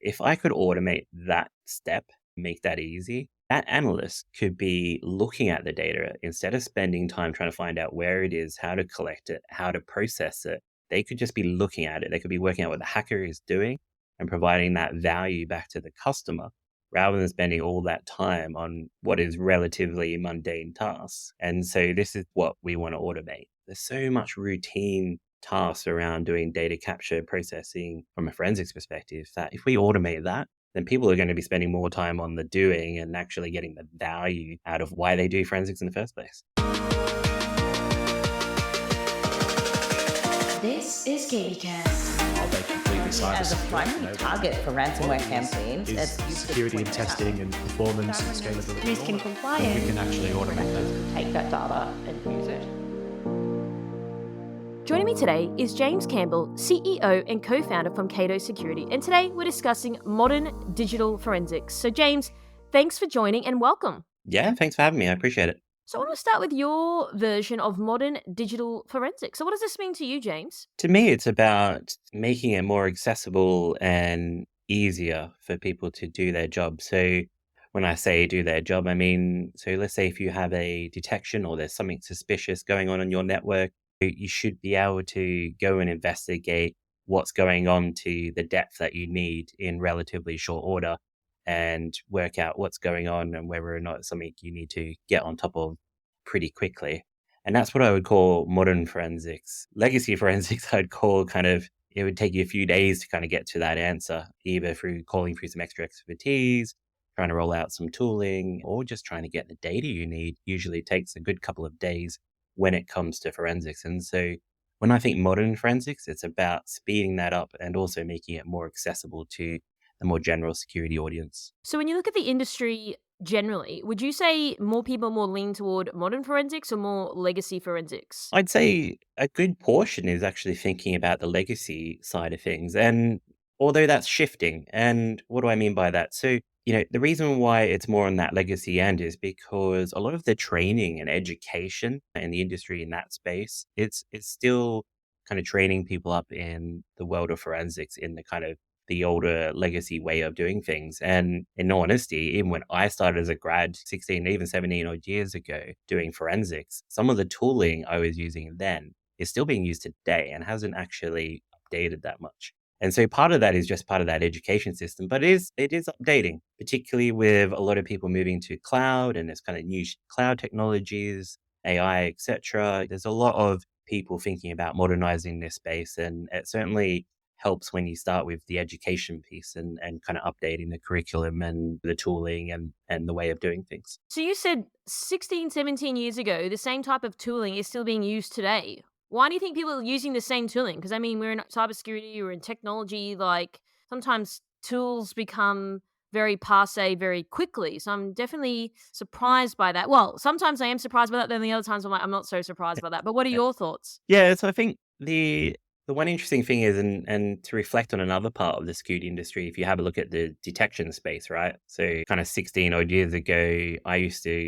if I could automate that step, make that easy, that analyst could be looking at the data instead of spending time trying to find out where it is, how to collect it, how to process it. They could just be looking at it. They could be working out what the hacker is doing and providing that value back to the customer rather than spending all that time on what is relatively mundane tasks. And so this is what we want to automate. There's so much routine tasks around doing data capture processing from a forensics perspective that if we automate that, then people are going to be spending more time on the doing and actually getting the value out of why they do forensics in the first place. This is KBcast. Are they completely cyber As a secure? primary target for ransomware campaigns, Is it's used to security and point out testing and performance and scalability. Risk and We compliance. can actually automate that. take that data and use it. Joining me today is James Campbell, CEO and co-founder from Cado Security, and today we're discussing modern digital forensics. So James, thanks for joining and welcome. Yeah, thanks for having me. I appreciate it. So I want to start with your version of modern digital forensics. So what does this mean to you, James? To me, it's about making it more accessible and easier for people to do their job. So when I say do their job, I mean, so let's say if you have a detection or there's something suspicious going on your network, you should be able to go and investigate what's going on to the depth that you need in relatively short order and work out what's going on and whether or not it's something you need to get on top of pretty quickly. And that's what I would call modern forensics. Legacy forensics, I'd call it would take you a few days to kind of get to that answer, either through calling through some extra expertise, trying to roll out some tooling, or just trying to get the data you need. Usually takes a good couple of days when it comes to forensics. And so when I think modern forensics, it's about speeding that up and also making it more accessible to the more general security audience. So when you look at the industry generally, would you say more people more lean toward modern forensics or more legacy forensics? I'd say a good portion is actually thinking about the legacy side of things. And although that's shifting, and what do I mean by that? So, the reason why it's more on that legacy end is because a lot of the training and education in the industry in that space, it's still kind of training people up in the world of forensics in the kind of the older legacy way of doing things. And in all honesty, even when I started as a grad 16, even 17 odd years ago doing forensics, some of the tooling I was using then is still being used today and hasn't actually updated that much. And so part of that is just part of that education system, but it is updating, particularly with a lot of people moving to cloud and there's kind of new cloud technologies, AI, etc. There's a lot of people thinking about modernizing this space, and it certainly helps when you start with the education piece and kind of updating the curriculum and the tooling and the way of doing things. So you said 16, 17 years ago, the same type of tooling is still being used today. Why do you think people are using the same tooling? Because we're in cybersecurity, we're in technology, like sometimes tools become very passe very quickly. So I'm definitely surprised by that. Well, sometimes I am surprised by that, then the other times I'm like, I'm not so surprised by that. But what are your thoughts? Yeah, so I think the one interesting thing is, and to reflect on another part of the security industry, if you have a look at the detection space, right? So kind of 16 odd years ago, I used to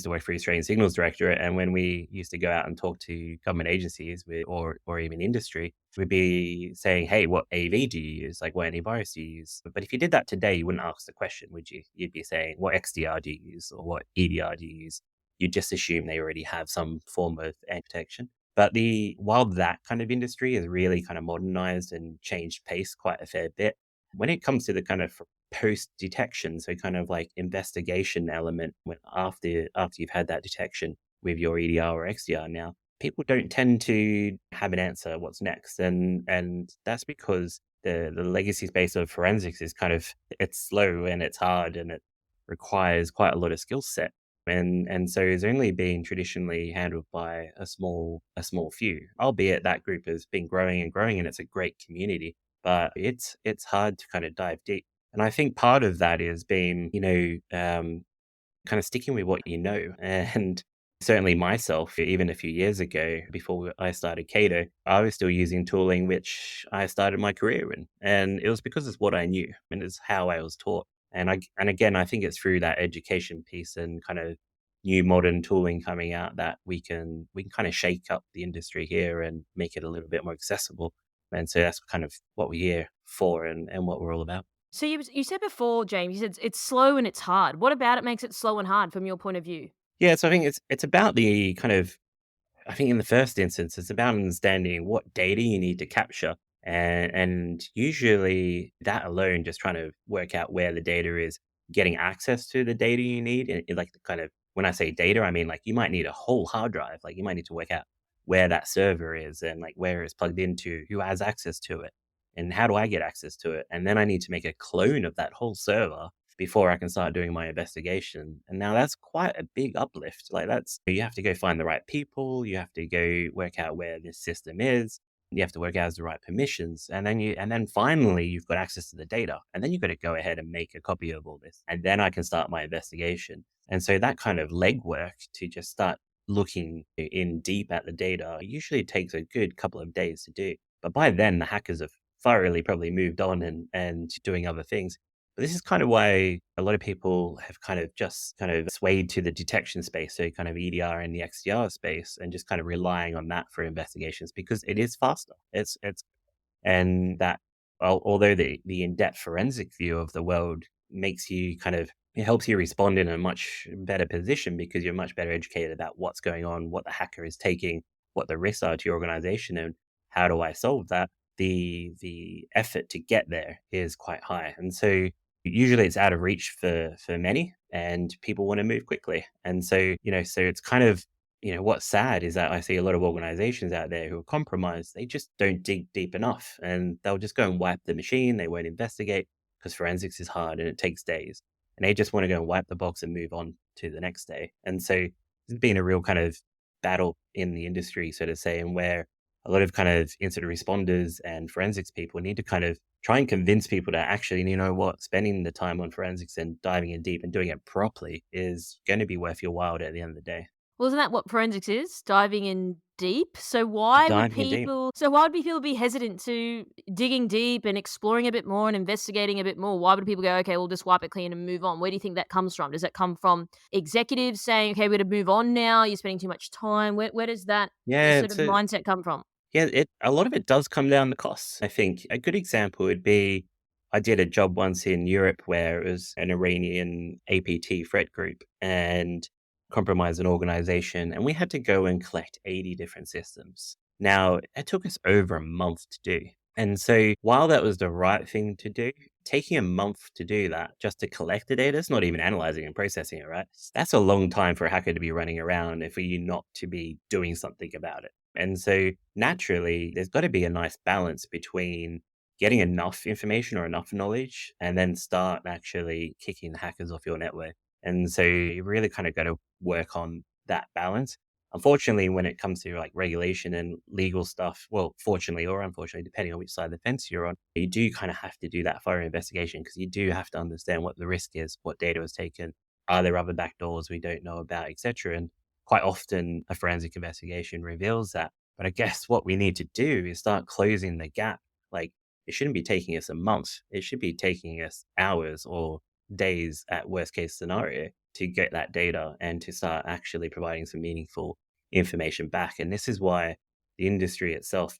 work for the Australian Signals Directorate. And when we used to go out and talk to government agencies or even industry, we'd be saying, hey, what AV do you use? Like, what antivirus do you use? But if you did that today, you wouldn't ask the question, would you? You'd be saying, what XDR do you use? Or what EDR do you use? You'd just assume they already have some form of protection. But while that kind of industry has really kind of modernized and changed pace quite a fair bit, when it comes to the kind of post detection, so kind of like investigation element, when after you've had that detection with your EDR or XDR now, people don't tend to have an answer what's next. And that's because the legacy space of forensics is it's slow and it's hard and it requires quite a lot of skill set. And so it's only been traditionally handled by a small few, albeit that group has been growing and growing and it's a great community, but it's hard to kind of dive deep. And I think part of that is being, kind of sticking with what you know. And certainly myself, even a few years ago, before I started Cado, I was still using tooling which I started my career in. And it was because it's what I knew and it's how I was taught. And again, I think it's through that education piece and kind of new modern tooling coming out that we can kind of shake up the industry here and make it a little bit more accessible. And so that's kind of what we're here for and what we're all about. So you said before, James, you said it's slow and it's hard. What about it makes it slow and hard from your point of view? Yeah, so I think it's about the kind of I think in the first instance, it's about understanding what data you need to capture. And usually that alone, just trying to work out where the data is, getting access to the data you need. And like the kind of, when I say data, I mean like you might need a whole hard drive. Like you might need to work out where that server is and like where it's plugged into, who has access to it, and how do I get access to it. And then I need to make a clone of that whole server before I can start doing my investigation. And now that's quite a big uplift. Like that's you have to go find the right people, you have to go work out where this system is, you have to work out the right permissions, and then finally you've got access to the data. And then you've got to go ahead and make a copy of all this. And then I can start my investigation. And so that kind of legwork to just start looking in deep at the data usually takes a good couple of days to do. But by then the hackers have thoroughly probably moved on and doing other things. But this is kind of why a lot of people have kind of just kind of swayed to the detection space, so kind of EDR and the XDR space, and just kind of relying on that for investigations because it is faster. It's and that although the in-depth forensic view of the world makes you kind of it helps you respond in a much better position because you're much better educated about what's going on, what the hacker is taking, what the risks are to your organization, and how do I solve that. The effort to get there is quite high, and so usually it's out of reach for many, and people want to move quickly. And so so it's kind of what's sad is that I see a lot of organizations out there who are compromised. They just don't dig deep enough, and they'll just go and wipe the machine. They won't investigate because forensics is hard and it takes days, and they just want to go and wipe the box and move on to the next day. And so there's been a real kind of battle in the industry, so to say, and where a lot of kind of incident responders and forensics people need to kind of try and convince people that actually, spending the time on forensics and diving in deep and doing it properly is going to be worth your while at the end of the day. Well, isn't that what forensics is? Diving in deep. So why would Diving in deep. people be hesitant to digging deep and exploring a bit more and investigating a bit more? Why would people go, okay, we'll just wipe it clean and move on? Where do you think that comes from? Does that come from executives saying, okay, we're to move on now? You're spending too much time. Where does that Yeah, sort of mindset come from? yeah, a lot of it does come down to costs. I think a good example would be I did a job once in Europe where it was an Iranian APT threat group and compromised an organization, and we had to go and collect 80 different systems. Now, it took us over a month to do. And so while that was the right thing to do, taking a month to do that just to collect the data, it's not even analyzing and processing it, right? That's a long time for a hacker to be running around and for you not to be doing something about it. And so naturally, there's got to be a nice balance between getting enough information or enough knowledge and then start actually kicking the hackers off your network. And so you really kind of got to work on that balance. Unfortunately, when it comes to like regulation and legal stuff, well, fortunately or unfortunately, depending on which side of the fence you're on, you do kind of have to do that thorough investigation because you do have to understand what the risk is, what data was taken, are there other backdoors we don't know about, etc. And quite often a forensic investigation reveals that. But I guess what we need to do is start closing the gap. Like it shouldn't be taking us a month. It should be taking us hours or days at worst case scenario to get that data and to start actually providing some meaningful information back. And this is why the industry itself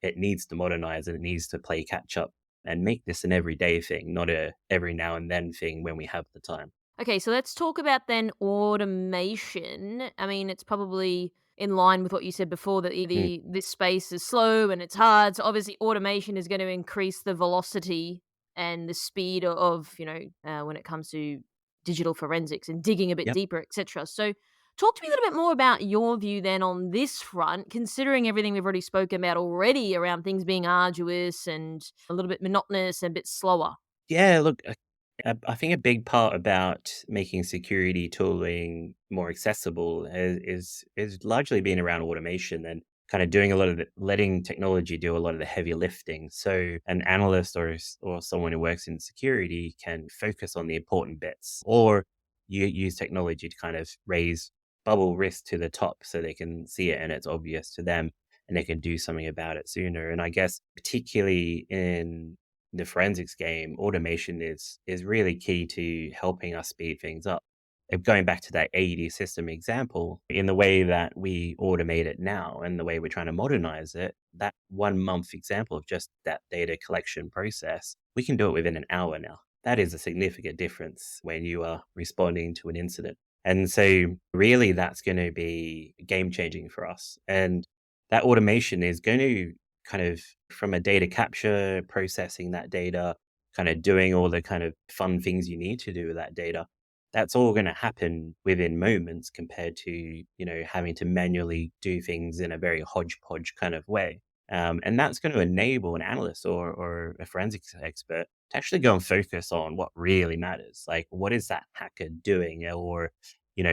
it needs to modernize and it needs to play catch up and make this an everyday thing, not a every now and then thing when we have the time. Okay, so let's talk about then automation. I mean, it's probably in line with what you said before that Mm. this space is slow and it's hard. So obviously, automation is going to increase the velocity and the speed of when it comes to digital forensics and digging a bit Yep. deeper, etc. So, talk to me a little bit more about your view then on this front, considering everything we've already spoken about already around things being arduous and a little bit monotonous and a bit slower. Yeah, look, I think a big part about making security tooling more accessible is largely been around automation and kind of doing a lot of letting technology do a lot of the heavy lifting. So an analyst or someone who works in security can focus on the important bits, or you use technology to kind of raise bubble risk to the top so they can see it and it's obvious to them and they can do something about it sooner. And I guess particularly in the forensics game, automation is really key to helping us speed things up. going back to that AED system example, in the way that we automate it now and the way we're trying to modernize it, that 1 month example of just that data collection process, we can do it within an hour now. That is a significant difference when you are responding to an incident. And so really that's going to be game changing for us. And that automation is going to kind of, from a data capture, processing that data, kind of doing all the kind of fun things you need to do with that data, that's all going to happen within moments compared to, having to manually do things in a very hodgepodge kind of way. And that's going to enable an analyst or a forensics expert to actually go and focus on what really matters. Like, what is that hacker doing? Or,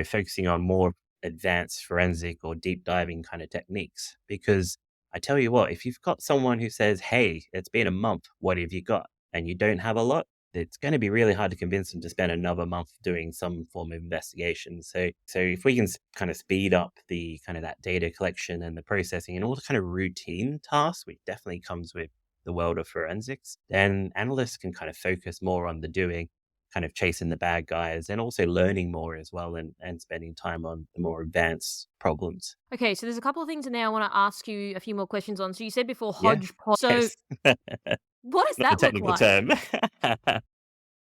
focusing on more advanced forensic or deep diving kind of techniques. Because I tell you what, if you've got someone who says, hey, it's been a month, what have you got? And you don't have a lot, it's going to be really hard to convince them to spend another month doing some form of investigation. So if we can kind of speed up the kind of that data collection and the processing and all the kind of routine tasks, which definitely comes with the world of forensics, then analysts can kind of focus more on the doing, kind of chasing the bad guys, and also learning more as well, and spending time on the more advanced problems. Okay, so there's a couple of things in there I want to ask you a few more questions on. So you said before Yeah. hodgepodge. So Yes. what does Not the that look technical like? term.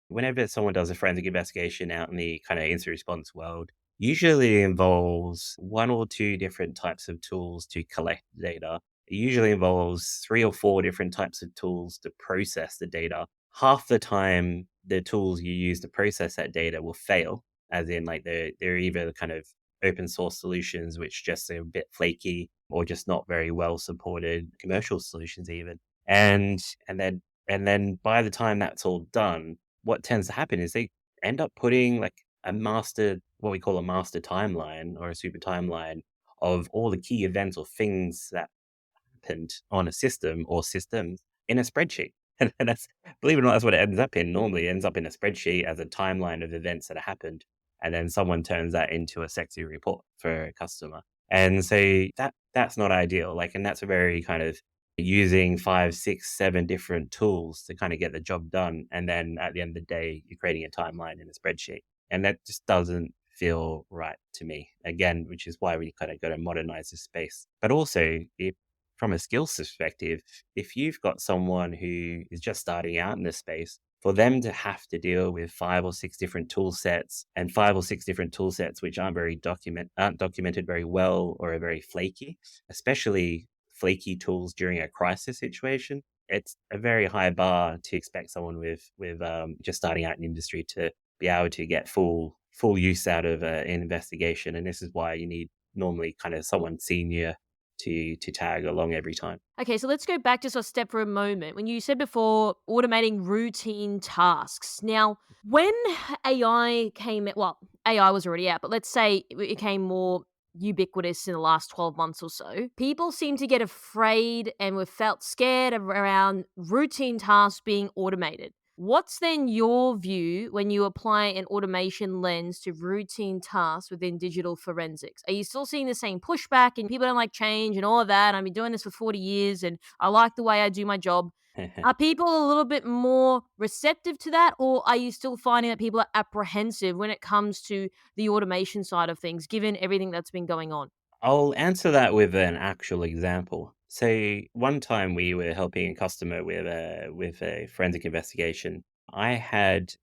Whenever someone does a forensic investigation out in the kind of incident response world, usually involves one or two different types of tools to collect data. It usually involves 3 or 4 different types of tools to process the data. Half the time, the tools you use to process that data will fail, as in like they're either kind of open source solutions, which just are a bit flaky, or just not very well supported commercial solutions even. And then by the time that's all done, what tends to happen is they end up putting like what we call a master timeline or a super timeline of all the key events or things that happened on a system or systems in a spreadsheet. And that's, believe it or not, that's what it ends up in. Normally it ends up in a spreadsheet as a timeline of events that have happened. And then someone turns that into a sexy report for a customer. And so that's not ideal. Like, and that's a very kind of using 5, 6, 7 different tools to kind of get the job done. And then at the end of the day, you're creating a timeline in a spreadsheet. And that just doesn't feel right to me. Again, which is why we kind of got to modernize this space. But also, if from a skills perspective, if you've got someone who is just starting out in this space, for them to have to deal with 5 or 6 different tool sets and 5 or 6 different tool sets which aren't documented very well or are very flaky, especially flaky tools during a crisis situation, it's a very high bar to expect someone with just starting out in industry to be able to get full use out of an investigation. And this is why you need normally kind of someone senior to tag along every time. Okay, so let's go back just a step for a moment. When you said before automating routine tasks. Now, when AI came, well, AI was already out, but let's say it became more ubiquitous in the last 12 months or so, people seem to get afraid and were felt scared around routine tasks being automated. What's then your view when you apply an automation lens to routine tasks within digital forensics? Are you still seeing the same pushback and people don't like change and all of that? I've been doing this for 40 years and I like the way I do my job. Are people a little bit more receptive to that, or are you still finding that people are apprehensive when it comes to the automation side of things, given everything that's been going on? I'll answer that with an actual example. So one time we were helping a customer with a forensic investigation. I had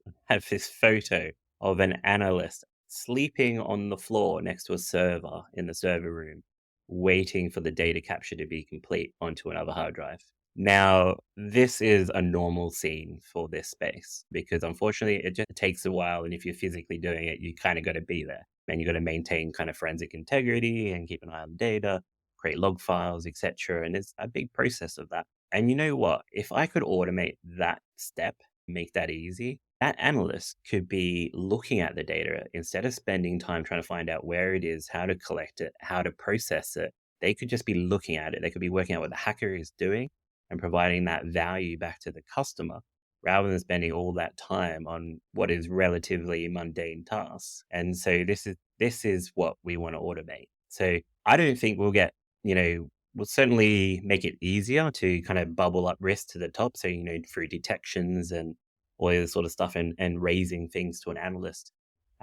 this photo of an analyst sleeping on the floor next to a server in the server room, waiting for the data capture to be complete onto another hard drive. Now, this is a normal scene for this space because unfortunately it just takes a while. And if you're physically doing it, you kind of got to be there and you got to maintain kind of forensic integrity and keep an eye on the data, create log files, etc. And it's a big process of that. And you know what? If I could automate that step, make that easy, that analyst could be looking at the data instead of spending time trying to find out where it is, how to collect it, how to process it. They could just be looking at it. They could be working out what the hacker is doing and providing that value back to the customer rather than spending all that time on what is relatively mundane tasks. And so this is what we want to automate. So I don't think we'll get, we'll certainly make it easier to kind of bubble up risk to the top. So, through detections and all this sort of stuff and raising things to an analyst.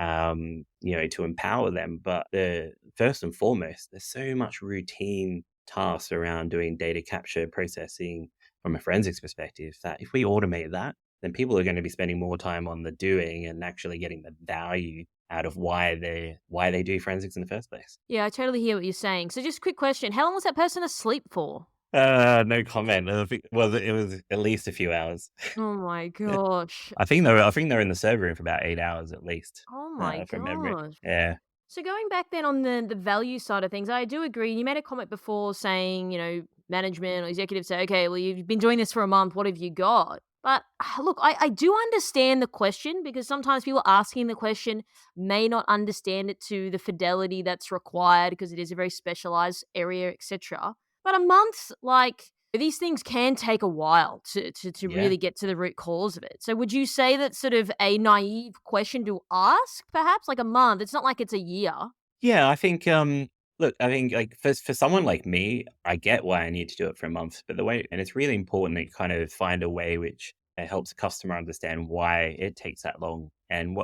to empower them. But the first and foremost, there's so much routine tasks around doing data capture processing from a forensics perspective that if we automate that, then people are going to be spending more time on the doing and actually getting the value out of why they do forensics in the first place. Yeah, I totally hear what you're saying. So just a quick question. How long was that person asleep for? No comment. Well, it was at least a few hours. Oh my gosh. I think they're in the server room for about 8 hours at least, Oh my from memory. gosh. Yeah. So going back then on the value side of things, I do agree. You made a comment before saying, management or executives say, okay, well, you've been doing this for a month. What have you got? But look, I do understand the question because sometimes people asking the question may not understand it to the fidelity that's required because it is a very specialized area, etc. But a month, like these things can take a while to Yeah. really get to the root cause of it. So would you say that's sort of a naive question to ask, perhaps? Like a month. It's not like it's a year. Yeah, I think, look, I think like for someone like me, I get why I need to do it for a month, but it's really important that you kind of find a way which helps the customer understand why it takes that long and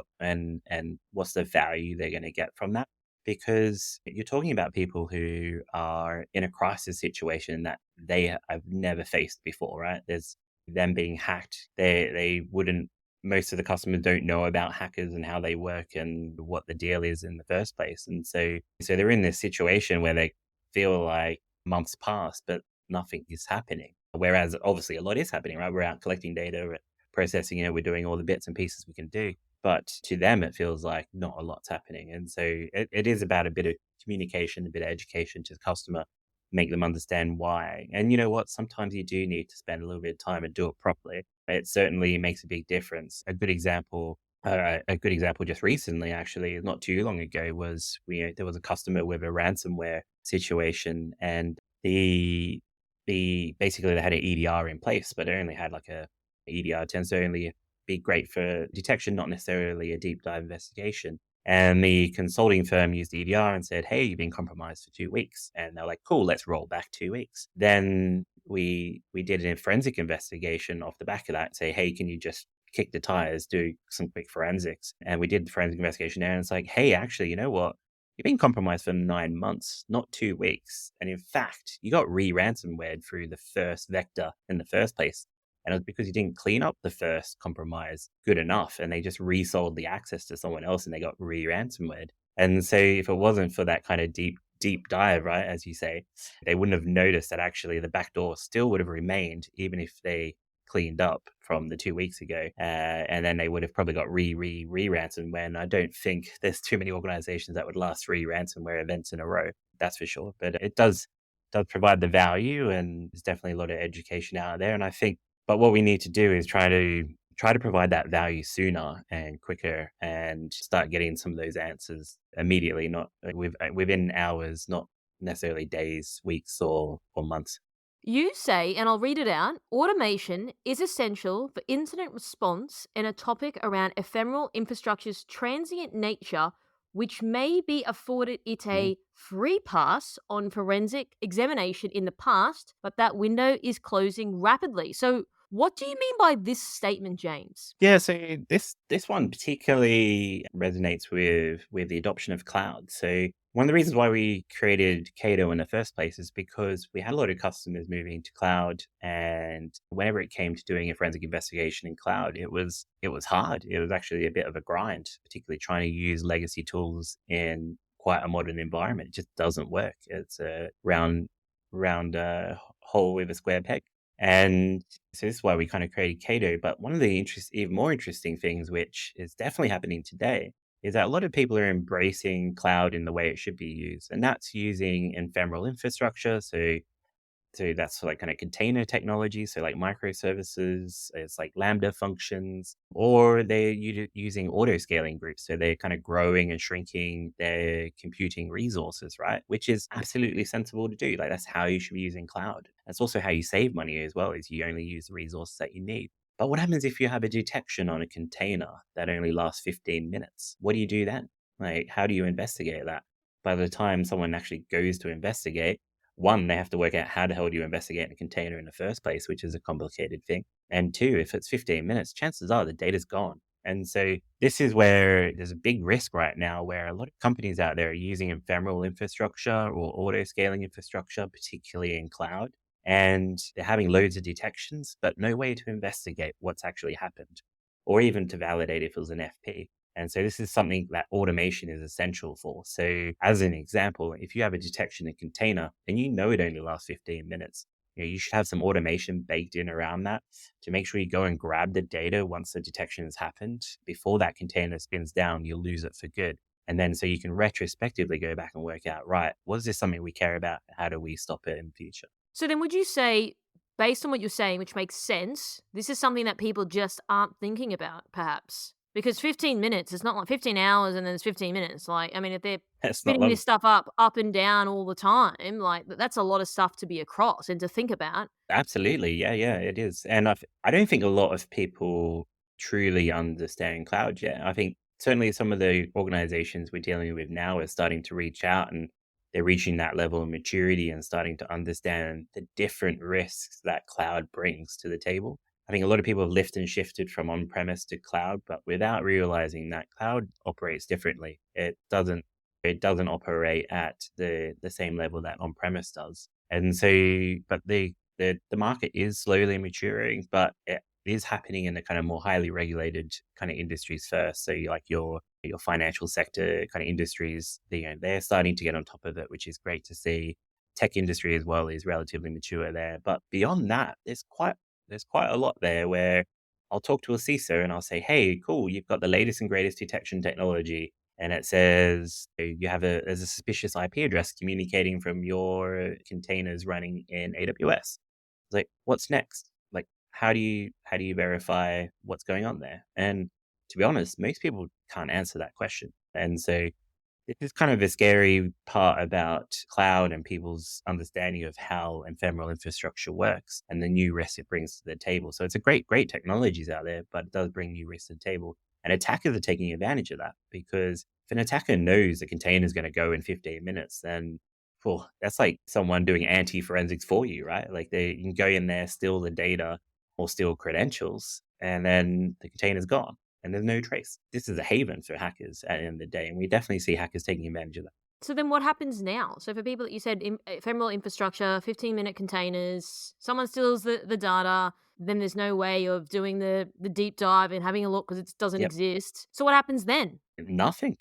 what's the value they're going to get from that. Because you're talking about people who are in a crisis situation that they have never faced before, right? There's them being hacked. They wouldn't most of the customers don't know about hackers and how they work and what the deal is in the first place. And so they're in this situation where they feel like months pass, but nothing is happening. Whereas obviously a lot is happening, right? We're out collecting data, we're processing it, we're doing all the bits and pieces we can do. But to them, it feels like not a lot's happening. And so it is about a bit of communication, a bit of education to the customer, make them understand why. And you know what? Sometimes you do need to spend a little bit of time and do it properly. It certainly makes a big difference. A good example just recently, actually, not too long ago, was there was a customer with a ransomware situation, and basically they had an EDR in place, but they only had like a EDR tends to only be great for detection, not necessarily a deep dive investigation. And the consulting firm used EDR and said, hey, you've been compromised for 2 weeks. And they're like, cool, let's roll back 2 weeks. Then we did a forensic investigation off the back of that and say, hey, can you just kick the tires, do some quick forensics? And we did the forensic investigation there. And it's like, hey, actually, you know what? You've been compromised for 9 months, not 2 weeks. And in fact, you got ransomware through the first vector in the first place. And it was because you didn't clean up the first compromise good enough, and they just resold the access to someone else and they got ransomware. And so if it wasn't for that kind of deep dive, right, as you say, they wouldn't have noticed that actually the back door still would have remained even if they cleaned up from the 2 weeks ago. And then they would have probably got ransomware. And I don't think there's too many organizations that would last 3 ransomware events in a row. That's for sure. But it does provide the value, and there's definitely a lot of education out there. And I think but what we need to do is try to provide that value sooner and quicker and start getting some of those answers immediately, not within hours, not necessarily days, weeks, or months. You say, and I'll read it out, automation is essential for incident response in a topic around ephemeral infrastructure's transient nature, which may be afforded it a free pass on forensic examination in the past, but that window is closing rapidly. So what do you mean by this statement, James? Yeah, so this one particularly resonates with the adoption of cloud. So one of the reasons why we created Cado in the first place is because we had a lot of customers moving to cloud, and whenever it came to doing a forensic investigation in cloud, it was hard. It was actually a bit of a grind, particularly trying to use legacy tools in quite a modern environment. It just doesn't work. It's a round hole with a square peg. And so this is why we kind of created Cado. But one of the even more interesting things, which is definitely happening today, is that a lot of people are embracing cloud in the way it should be used. And that's using ephemeral infrastructure. So that's like kind of container technology. So like microservices, it's like Lambda functions, or they're using auto scaling groups. So they're kind of growing and shrinking their computing resources, right? Which is absolutely sensible to do. Like that's how you should be using cloud. That's also how you save money as well, is you only use the resources that you need. But what happens if you have a detection on a container that only lasts 15 minutes? What do you do then? Like, how do you investigate that? By the time someone actually goes to investigate, one, they have to work out how the hell do you investigate in a container in the first place, which is a complicated thing. And two, if it's 15 minutes, chances are the data's gone. And so this is where there's a big risk right now where a lot of companies out there are using ephemeral infrastructure or auto scaling infrastructure, particularly in cloud. And they're having loads of detections, but no way to investigate what's actually happened or even to validate if it was an FP. And so this is something that automation is essential for. So as an example, if you have a detection in container and you know it only lasts 15 minutes, you should have some automation baked in around that to make sure you go and grab the data once the detection has happened. Before that container spins down, you'll lose it for good. And then so you can retrospectively go back and work out, right, was this something we care about? How do we stop it in the future? So then would you say, based on what you're saying, which makes sense, this is something that people just aren't thinking about, perhaps? Because 15 minutes, it's not like 15 hours and then it's 15 minutes. Like, I mean, if they're That's not spinning long. this stuff up and down all the time, like that's a lot of stuff to be across and to think about. Absolutely. Yeah, it is. And I don't think a lot of people truly understand cloud yet. I think certainly some of the organizations we're dealing with now are starting to reach out and they're reaching that level of maturity and starting to understand the different risks that cloud brings to the table. I think a lot of people have lifted and shifted from on-premise to cloud, but without realizing that cloud operates differently. It doesn't operate at the same level that on-premise does. And so, but the market is slowly maturing, but it is happening in the kind of more highly regulated kind of industries first. So like your financial sector kind of industries, they're starting to get on top of it, which is great to see. Tech industry as well is relatively mature there. But beyond that, there's quite a lot there where I'll talk to a CISO and I'll say, hey, cool, you've got the latest and greatest detection technology. And it says there's a suspicious IP address communicating from your containers running in AWS. It's like, what's next? Like, how do you verify what's going on there? And to be honest, most people can't answer that question. And so this is kind of a scary part about cloud and people's understanding of how ephemeral infrastructure works and the new risks it brings to the table. So it's a great technologies out there, but it does bring new risks to the table. And attackers are taking advantage of that because if an attacker knows the container is going to go in 15 minutes, then that's like someone doing anti-forensics for you, right? Like you can go in there, steal the data or steal credentials, and then the container's gone and there's no trace. This is a haven for hackers at the end of the day. And we definitely see hackers taking advantage of that. So then what happens now? So for people that you said ephemeral infrastructure, 15-minute containers, someone steals the data, then there's no way of doing the deep dive and having a look because it doesn't Yep. exist. So what happens then? Nothing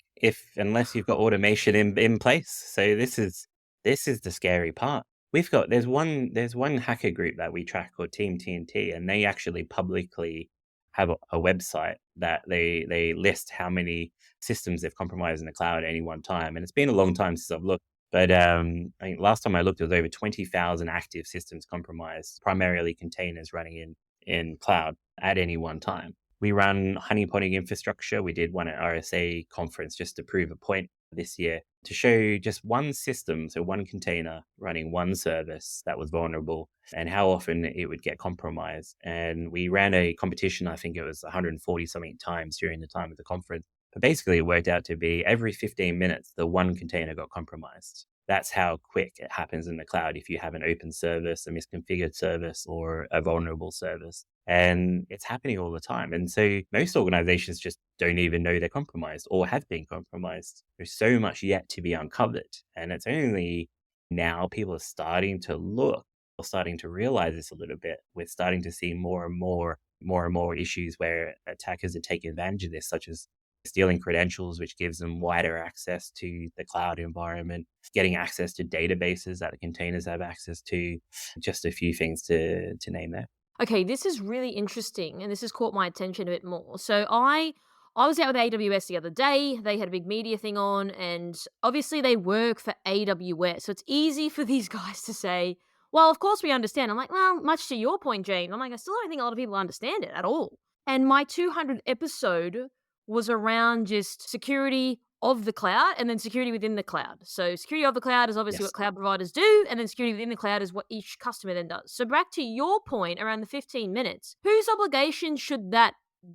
unless you've got automation in place. So this is the scary part. There's one hacker group that we track called Team TNT, and they actually publicly have a website that they list how many systems they've compromised in the cloud at any one time. And it's been a long time since I've looked, but I think last time I looked, there was over 20,000 active systems compromised, primarily containers running in cloud at any one time. We run honeypotting infrastructure. We did one at RSA conference just to prove a point this year to show just one system, so one container running one service that was vulnerable and how often it would get compromised. And we ran a competition, I think it was 140 something times during the time of the conference. But basically, it worked out to be every 15 minutes, the one container got compromised. That's how quick it happens in the cloud if you have an open service, a misconfigured service, or a vulnerable service. And it's happening all the time. And so most organizations just don't even know they're compromised or have been compromised. There's so much yet to be uncovered. And it's only now people are starting to look or starting to realize this a little bit. We're starting to see more and more issues where attackers are taking advantage of this, such as stealing credentials, which gives them wider access to the cloud environment, getting access to databases that the containers have access to, just a few things to name there. Okay, this is really interesting, and this has caught my attention a bit more. So I was out with AWS the other day. They had a big media thing on, and obviously they work for AWS. So it's easy for these guys to say, well, of course we understand. I'm like, well, much to your point, Jane. I'm like, I still don't think a lot of people understand it at all. And my 200 episode was around just security of the cloud and then security within the cloud. So security of the cloud is obviously Yes. what cloud providers do, and then security within the cloud is what each customer then does. So back to your point around the 15 minutes, whose obligation should that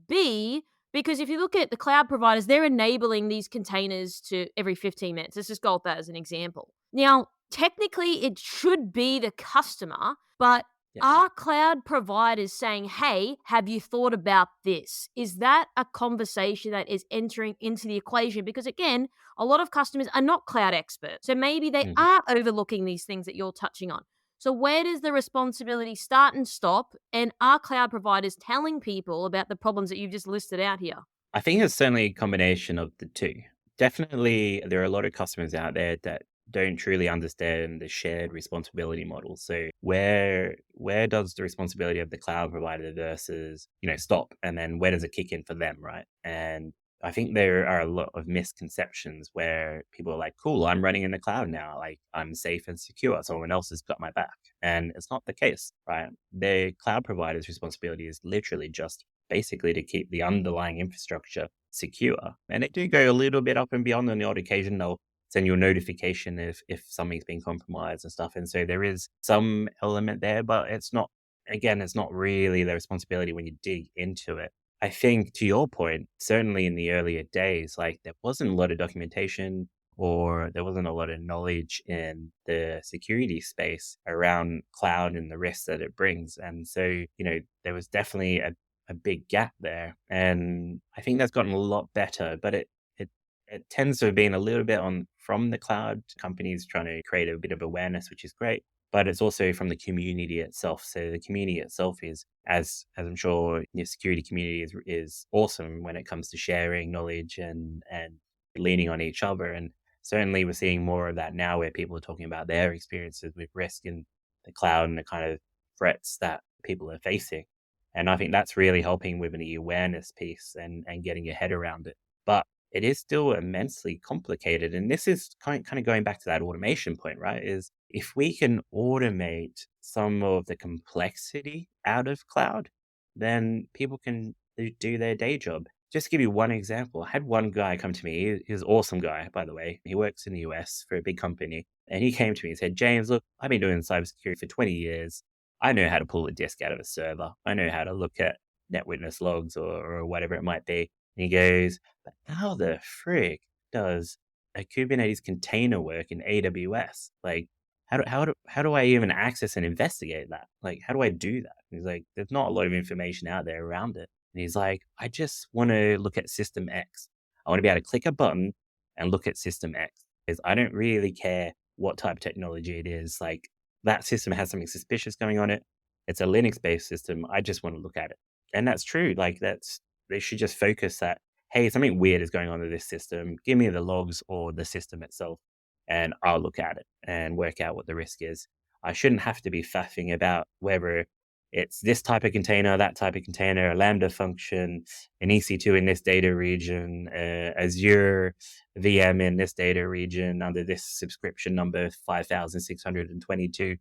be? Because if you look at the cloud providers, they're enabling these containers to every 15 minutes. Let's just go with that as an example. Now, technically, it should be the customer, but Yeah. Are cloud providers saying, hey, have you thought about this? Is that a conversation that is entering into the equation? Because again, a lot of customers are not cloud experts. So maybe they Mhm. are overlooking these things that you're touching on. So where does the responsibility start and stop? And are cloud providers telling people about the problems that you've just listed out here? I think it's certainly a combination of the two. Definitely, there are a lot of customers out there that don't truly understand the shared responsibility model. So where does the responsibility of the cloud provider versus, stop? And then where does it kick in for them, right? And I think there are a lot of misconceptions where people are like, cool, I'm running in the cloud now. Like I'm safe and secure. Someone else has got my back. And it's not the case, right? The cloud provider's responsibility is literally just basically to keep the underlying infrastructure secure. And they do go a little bit up and beyond. On the odd occasion, they'll send you a notification if something's been compromised and stuff. And so there is some element there, but it's not really their responsibility when you dig into it. I think to your point, certainly in the earlier days, like there wasn't a lot of documentation or there wasn't a lot of knowledge in the security space around cloud and the risks that it brings. And so, there was definitely a big gap there. And I think that's gotten a lot better, but it tends to have been a little bit on from the cloud companies trying to create a bit of awareness, which is great. But it's also from the community itself. So the community itself is, as I'm sure your security community is awesome when it comes to sharing knowledge and leaning on each other. And certainly we're seeing more of that now where people are talking about their experiences with risk in the cloud and the kind of threats that people are facing. And I think that's really helping with the awareness piece and getting your head around it. But it is still immensely complicated. And this is kind of going back to that automation point, right? Is if we can automate some of the complexity out of cloud, then people can do their day job. Just to give you one example, I had one guy come to me. He's an awesome guy, by the way. He works in the US for a big company. And he came to me and said, James, look, I've been doing cybersecurity for 20 years. I know how to pull a disk out of a server. I know how to look at net witness logs or whatever it might be. And he goes, but how the frick does a Kubernetes container work in AWS? Like, how do I even access and investigate that? Like, how do I do that? And he's like, there's not a lot of information out there around it. And he's like, I just want to look at system X. I want to be able to click a button and look at system X. Because I don't really care what type of technology it is. Like, that system has something suspicious going on it. It's a Linux-based system. I just want to look at it. And that's true. Like, they should just focus that, hey, something weird is going on with this system. Give me the logs or the system itself, and I'll look at it and work out what the risk is. I shouldn't have to be faffing about whether it's this type of container, that type of container, a Lambda function, an EC2 in this data region, Azure VM in this data region under this subscription number 5,622.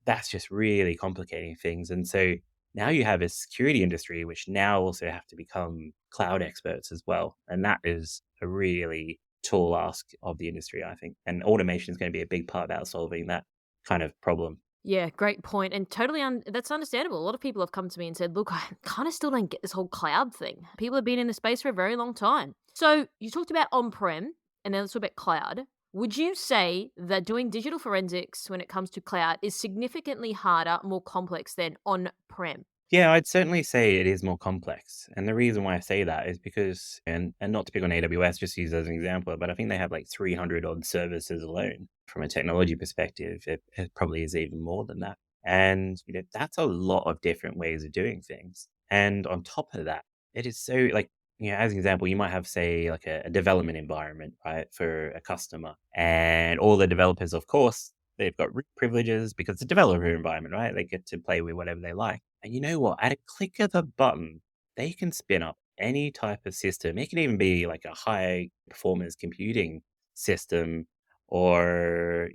That's just really complicating things. And so now you have a security industry, which now also have to become cloud experts as well. And that is a really tall ask of the industry, I think. And automation is going to be a big part about solving that kind of problem. Yeah, great point. And totally, that's understandable. A lot of people have come to me and said, look, I kind of still don't get this whole cloud thing. People have been in the space for a very long time. So you talked about on-prem and then let's talk about cloud. Would you say that doing digital forensics when it comes to cloud is significantly harder, more complex than on-prem? Yeah, I'd certainly say it is more complex. And the reason why I say that is because, and not to pick on AWS, just use as an example, but I think they have like 300 odd services alone. From a technology perspective, it probably is even more than that. And, that's a lot of different ways of doing things. And on top of that, it is so like, as an example, you might have, say, like a development environment, right, for a customer. And all the developers, of course, they've got root privileges because it's a developer environment, right? They get to play with whatever they like. And you know what? At a click of a button, they can spin up any type of system. It can even be like a high performance computing system or,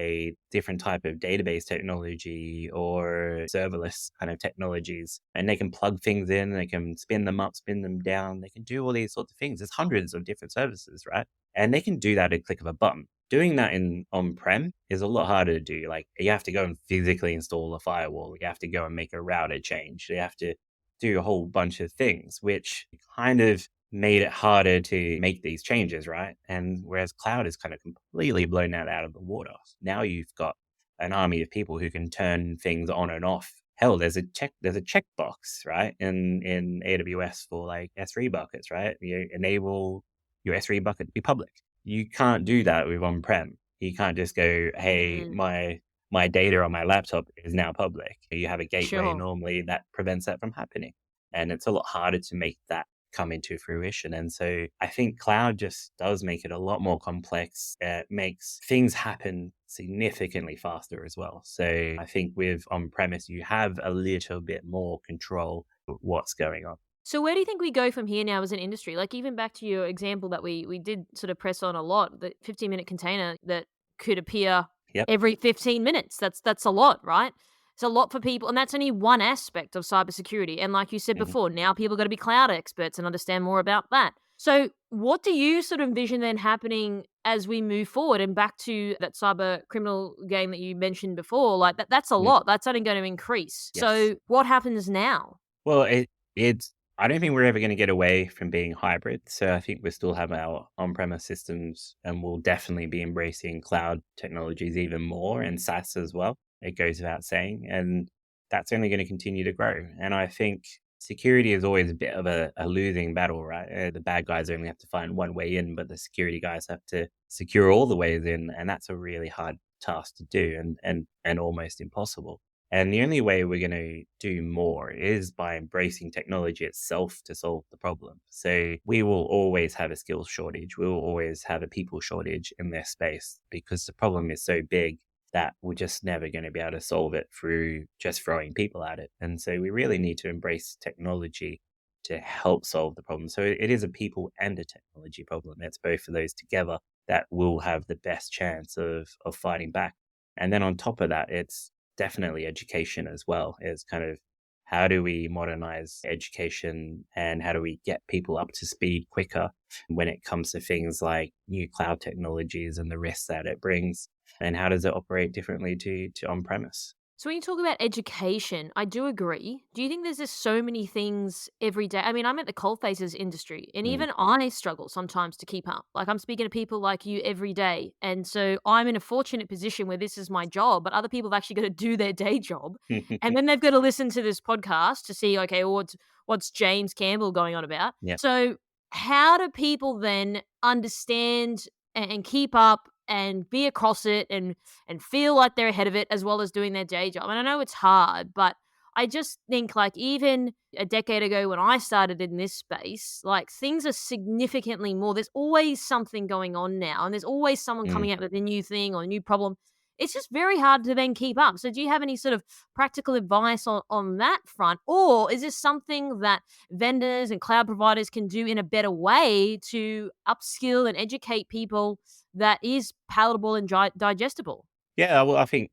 a different type of database technology or serverless kind of technologies. And they can plug things in, they can spin them up, spin them down. They can do all these sorts of things. There's hundreds of different services, right? And they can do that at a click of a button. Doing that in on-prem is a lot harder to do. Like, you have to go and physically install a firewall. You have to go and make a router change. You have to do a whole bunch of things, which kind of made it harder to make these changes, right? And whereas cloud is kind of completely blown that out of the water. Now you've got an army of people who can turn things on and off. Hell, there's a checkbox, right, in AWS for like S3 buckets, right? You enable your S3 bucket to be public. You can't do that with on-prem. You can't just go, hey, Mm, my data on my laptop is now public. You have a gateway sure. normally that prevents that from happening. And it's a lot harder to make that come into fruition. And so I think cloud just does make it a lot more complex. It makes things happen significantly faster as well. So I think with on-premise, you have a little bit more control of what's going on. So where do you think we go from here now as an industry? Like even back to your example that we did sort of press on a lot, the 15-minute container that could appear Yep. every 15 minutes. That's a lot, right? It's a lot for people, and that's only one aspect of cybersecurity. And like you said Mhm. before, now people got to be cloud experts and understand more about that. So what do you sort of envision then happening as we move forward and back to that cyber criminal game that you mentioned before? Like that's a Mm. lot. That's only going to increase. Yes. So what happens now? Well, it's I don't think we're ever going to get away from being hybrid. So I think we still have our on-premise systems, and we'll definitely be embracing cloud technologies even more, and SaaS as well. It goes without saying, and that's only going to continue to grow. And I think security is always a bit of a losing battle, right? The bad guys only have to find one way in, but the security guys have to secure all the ways in, and that's a really hard task to do, and almost impossible. And the only way we're going to do more is by embracing technology itself to solve the problem. So we will always have a skills shortage. We will always have a people shortage in this space because the problem is so big that we're just never going to be able to solve it through just throwing people at it. And so we really need to embrace technology to help solve the problem. So it is a people and a technology problem. It's both of those together that will have the best chance of fighting back. And then on top of that, it's definitely education as well. Is kind of how do we modernize education and how do we get people up to speed quicker when it comes to things like new cloud technologies and the risks that it brings, and how does it operate differently to on-premise? So when you talk about education, I do agree. Do you think there's just so many things every day? I mean, I'm at the coalfaces industry, and Mm. even I struggle sometimes to keep up. Like I'm speaking to people like you every day, and so I'm in a fortunate position where this is my job, but other people have actually got to do their day job, and then they've got to listen to this podcast to see, okay, well, what's James Campbell going on about? Yeah. So how do people then understand and keep up and be across it and feel like they're ahead of it as well as doing their day job? And I know it's hard, but I just think like even a decade ago when I started in this space, like things are significantly more. There's always something going on now, and there's always someone Mm. coming up with a new thing or a new problem. It's just very hard to then keep up. So do you have any sort of practical advice on that front? Or is this something that vendors and cloud providers can do in a better way to upskill and educate people that is palatable and digestible? Yeah, well, I think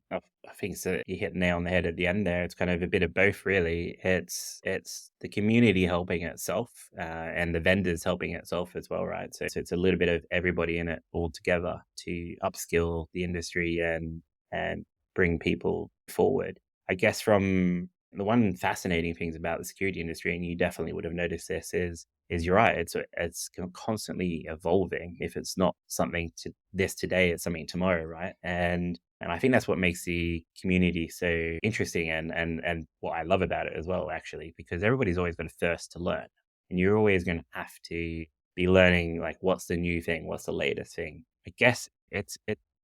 so. You hit the nail on the head at the end there. It's kind of a bit of both, really. It's the community helping itself, and the vendors helping itself as well, right? So it's a little bit of everybody in it all together to upskill the industry and bring people forward. I guess from the one fascinating things about the security industry, and you definitely would have noticed this, is you're right. It's constantly evolving. If it's not something to this today, it's something tomorrow, right? And I think that's what makes the community so interesting and what I love about it as well, actually, because everybody's always got a thirst to learn. And you're always going to have to be learning, like, what's the new thing? What's the latest thing? I guess it's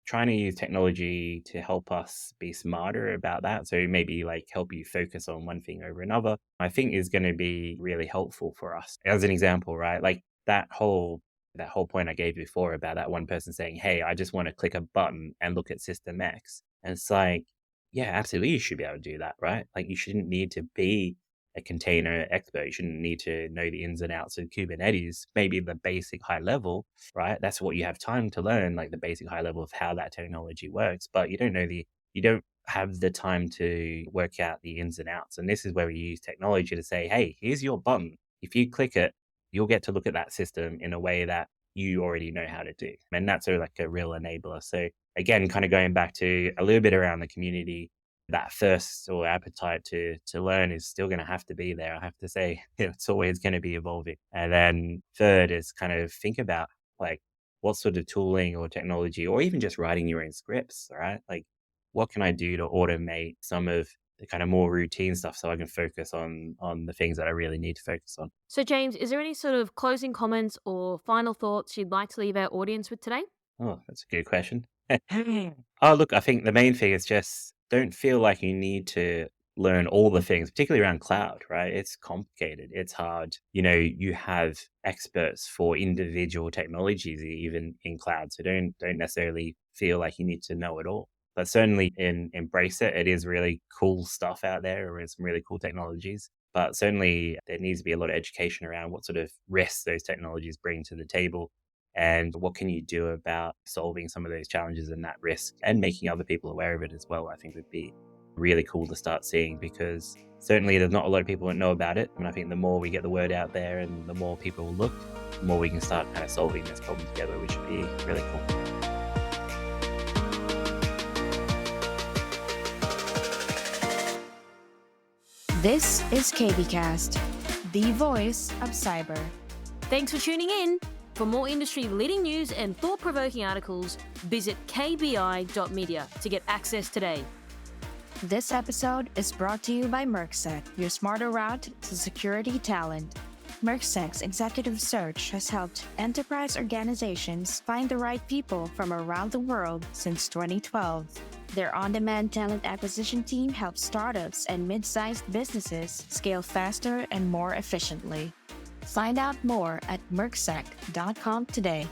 trying to use technology to help us be smarter about that. So maybe like help you focus on one thing over another, I think is going to be really helpful for us. As an example, right? Like that whole point I gave before about that one person saying, hey, I just want to click a button and look at System X. And it's like, yeah, absolutely, you should be able to do that, right? Like you shouldn't need to be a container expert. You shouldn't need to know the ins and outs of Kubernetes, maybe the basic high level, right? That's what you have time to learn, like the basic high level of how that technology works. But you don't have the time to work out the ins and outs. And this is where we use technology to say, hey, here's your button. If you click it, you'll get to look at that system in a way that you already know how to do. And that's like a real enabler. So again, kind of going back to a little bit around the community, that thirst or appetite to learn is still going to have to be there. I have to say, it's always going to be evolving. And then third is kind of think about like what sort of tooling or technology, or even just writing your own scripts, right? Like what can I do to automate some of the kind of more routine stuff so I can focus on the things that I really need to focus on. So, James, is there any sort of closing comments or final thoughts you'd like to leave our audience with today? Oh, that's a good question. Oh, look, I think the main thing is just don't feel like you need to learn all the things, particularly around cloud, right? It's complicated. It's hard. You have experts for individual technologies even in cloud. So don't necessarily feel like you need to know it all. But certainly embrace it. It is really cool stuff out there. There is some really cool technologies. But certainly there needs to be a lot of education around what sort of risks those technologies bring to the table and what can you do about solving some of those challenges and that risk and making other people aware of it as well, I think would be really cool to start seeing, because certainly there's not a lot of people that know about it. And I think the more we get the word out there and the more people will look, the more we can start kind of solving this problem together, which would be really cool. This is KBcast, the voice of cyber. Thanks for tuning in. For more industry-leading news and thought-provoking articles, visit kbi.media to get access today. This episode is brought to you by Mercsec, your smarter route to security talent. Mercsec's executive search has helped enterprise organizations find the right people from around the world since 2012. Their on-demand talent acquisition team helps startups and mid-sized businesses scale faster and more efficiently. Find out more at mercsec.com today.